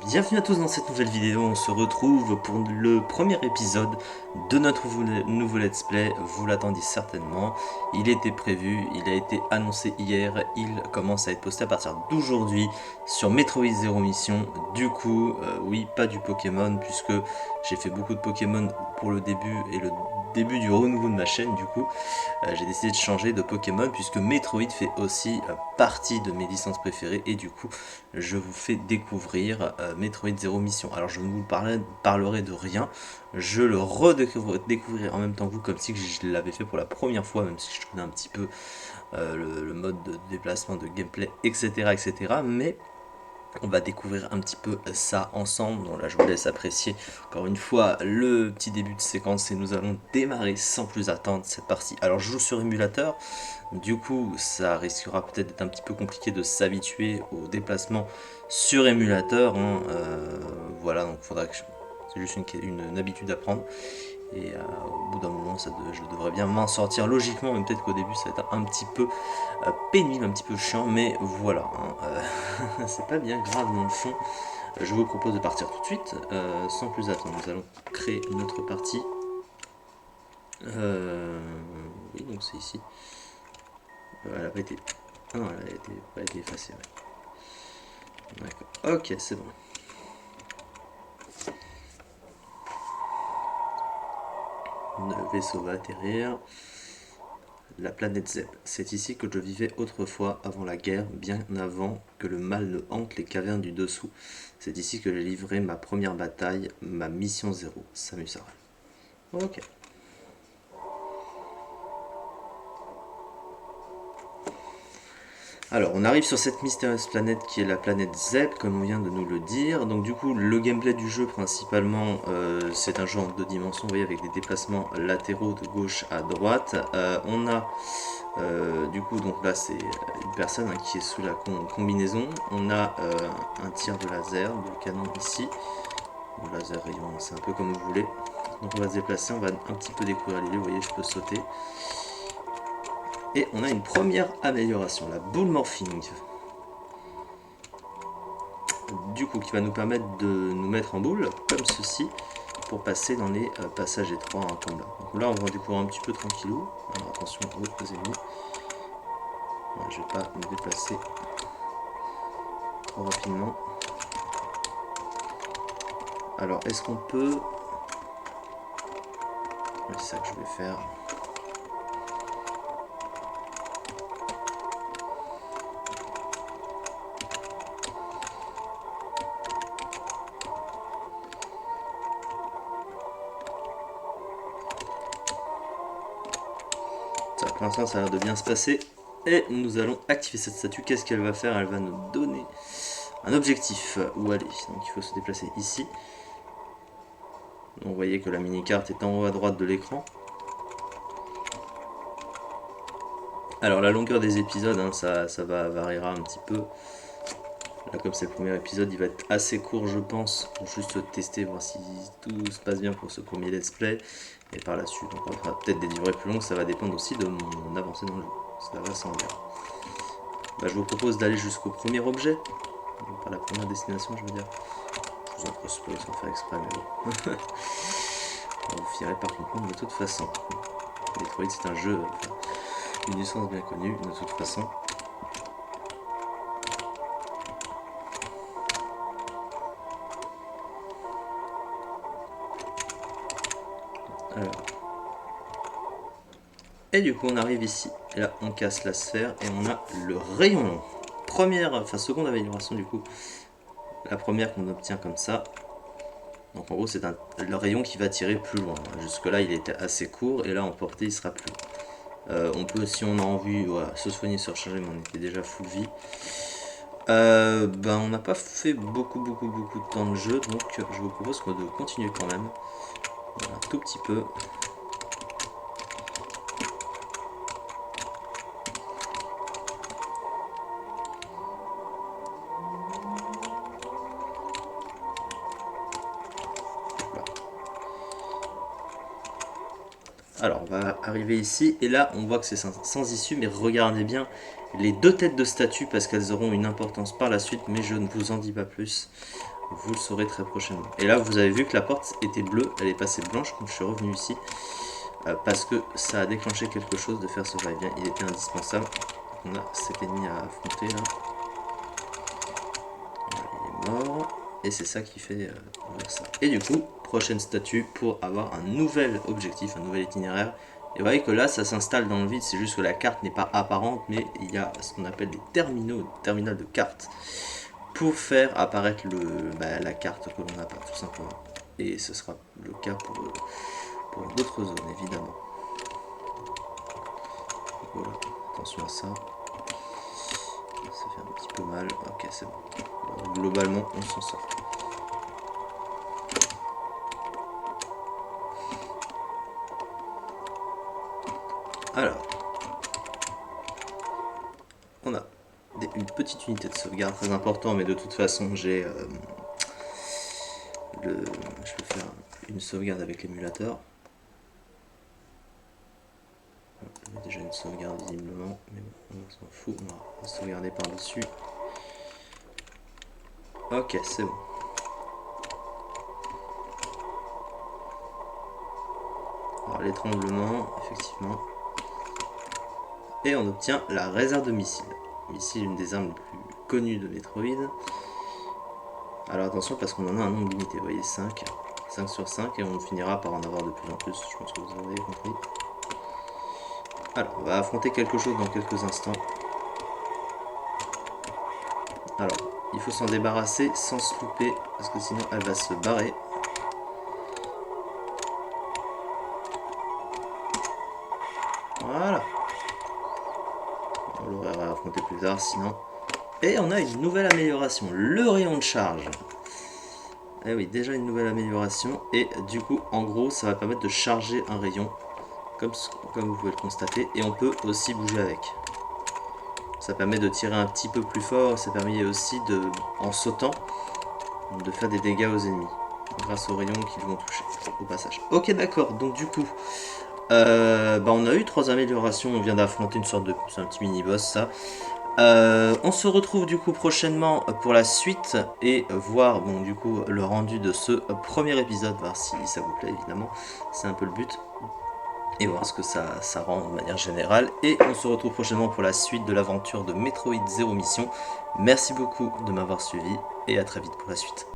Bienvenue à tous dans cette nouvelle vidéo, on se retrouve pour le premier épisode de notre nouveau let's play, vous l'attendiez certainement, il était prévu, il a été annoncé hier, il commence à être posté à partir d'aujourd'hui sur Metroid Zero Mission. Du coup, oui, pas du Pokémon puisque j'ai fait beaucoup de Pokémon pour le début et le début du renouveau de ma chaîne. Du coup, j'ai décidé de changer de Pokémon puisque Metroid fait aussi partie de mes licences préférées et du coup je vous fais découvrir Metroid Zero Mission. Alors je ne vous parlerai de rien, je le redécouvrirai en même temps que vous comme si je l'avais fait pour la première fois, même si je connais un petit peu le mode de déplacement, de gameplay, etc. etc. Mais on va découvrir un petit peu ça ensemble. Donc là, je vous laisse apprécier encore une fois le petit début de séquence et nous allons démarrer sans plus attendre cette partie. Alors, je joue sur émulateur, du coup, ça risquera peut-être d'être un petit peu compliqué de s'habituer au déplacement sur émulateur. Voilà, donc faudra que c'est juste une habitude à prendre. Et au bout d'un moment, je devrais bien m'en sortir logiquement, mais peut-être qu'au début, ça va être un petit peu pénible, un petit peu chiant, mais voilà, c'est pas bien grave dans le fond. Je vous propose de partir tout de suite, sans plus attendre. Nous allons créer notre partie. Oui, donc c'est ici. Elle a pas été. Ah non, elle a pas été effacée. Ouais. D'accord. Ok, c'est bon. Le vaisseau va atterrir. La planète Zeb. C'est ici que je vivais autrefois, avant la guerre, bien avant que le mal ne hante les cavernes du dessous. C'est ici que j'ai livré ma première bataille, ma mission zéro. Samus Aran. Ok. Alors, on arrive sur cette mystérieuse planète qui est la planète Zeb, comme on vient de nous le dire. Donc du coup, le gameplay du jeu, principalement, c'est un jeu en deux dimensions, vous voyez, avec des déplacements latéraux de gauche à droite. On a, du coup, donc là, c'est une personne qui est sous la combinaison. On a un tir de laser, de canon ici. Le laser rayon, c'est un peu comme vous voulez. Donc on va se déplacer, on va un petit peu découvrir les lieux, vous voyez, je peux sauter. Et on a une première amélioration, la boule morphing. Du coup, qui va nous permettre de nous mettre en boule, comme ceci, pour passer dans les passages étroits en combat. Donc là, on va découvrir un petit peu tranquillou. Alors attention aux ennemis. Ouais, je ne vais pas me déplacer trop rapidement. Alors, est-ce qu'on peut... Ouais, c'est ça que je vais faire. Pour l'instant, ça a l'air de bien se passer. Et nous allons activer cette statue. Qu'est-ce qu'elle va faire? Elle va nous donner un objectif où aller. Donc il faut se déplacer ici. Donc, vous voyez que la mini-carte est en haut à droite de l'écran. Alors la longueur des épisodes, ça variera un petit peu. Là, comme c'est le premier épisode, il va être assez court, je pense, pour juste tester, voir si tout se passe bien pour ce premier let's play. Et par la suite, on fera peut-être des durées plus longues, ça va dépendre aussi de mon avancée dans le jeu. Ça va sans dire. Bah, je vous propose d'aller jusqu'au premier objet, pas la première destination, je veux dire. Je vous en spoil sans faire exprès, mais bon. Vous finirez par comprendre de toute façon. Metroid, c'est un jeu, une licence bien connue, de toute façon. Alors. Et du coup, on arrive ici. Et là, on casse la sphère et on a le rayon. Seconde amélioration du coup. La première qu'on obtient comme ça. Donc en gros, c'est le rayon qui va tirer plus loin. Jusque là, il était assez court et là, en portée, il sera plus long. On peut, si on a envie, voilà, se soigner, se recharger, mais on était déjà full vie. On n'a pas fait beaucoup de temps de jeu, donc je vous propose de continuer quand même. Voilà, un tout petit peu. Alors on va arriver ici et là on voit que c'est sans issue, mais regardez bien les deux têtes de statue parce qu'elles auront une importance par la suite, mais je ne vous en dis pas plus. vous le saurez très prochainement. Et là, vous avez vu que la porte était bleue, elle est passée blanche quand je suis revenu ici, parce que ça a déclenché quelque chose de faire ce va-et-vient. Il était indispensable. On a cet ennemi à affronter là. Voilà, il est mort. Et c'est ça qui fait ouvrir ça. Et du coup, prochaine statue pour avoir un nouvel objectif, un nouvel itinéraire. Et vous voyez que là, ça s'installe dans le vide, c'est juste que la carte n'est pas apparente, mais il y a ce qu'on appelle des terminal de cartes, pour faire apparaître la carte que l'on n'a pas, tout simplement. Et ce sera le cas pour d'autres zones, évidemment. Voilà, attention à ça. Ça fait un petit peu mal. Ok, c'est bon. Alors, globalement, on s'en sort. Alors, on a une petite unité de sauvegarde très importante, mais de toute façon, je vais faire une sauvegarde avec l'émulateur. Il y a déjà une sauvegarde visiblement, mais bon, on s'en fout, on va sauvegarder par-dessus. Ok, c'est bon. Alors les tremblements, effectivement. Et on obtient la réserve de missiles. Missile, une des armes les plus connues de Metroid. Alors attention parce qu'on en a un nombre limité, vous voyez 5 sur 5 et on finira par en avoir de plus en plus, je pense que vous avez compris. Alors on va affronter quelque chose dans quelques instants. Alors il faut s'en débarrasser sans se louper parce que sinon elle va se barrer. Voilà. On l'aurait réaffronté plus tard sinon. Et on a une nouvelle amélioration, le rayon de charge. Eh oui, déjà une nouvelle amélioration. Et du coup, en gros, ça va permettre de charger un rayon, comme vous pouvez le constater. Et on peut aussi bouger avec. Ça permet de tirer un petit peu plus fort. Ça permet aussi, en sautant, de faire des dégâts aux ennemis. Grâce aux rayons qu'ils vont toucher au passage. Ok, d'accord. Donc du coup, on a eu 3 améliorations. On vient d'affronter une sorte de... C'est un petit mini-boss, ça. On se retrouve du coup prochainement pour la suite et voir du coup le rendu de ce premier épisode, voir si ça vous plaît évidemment, c'est un peu le but, et voir ce que ça rend de manière générale. Et on se retrouve prochainement pour la suite de l'aventure de Metroid Zero Mission. Merci beaucoup de m'avoir suivi et à très vite pour la suite.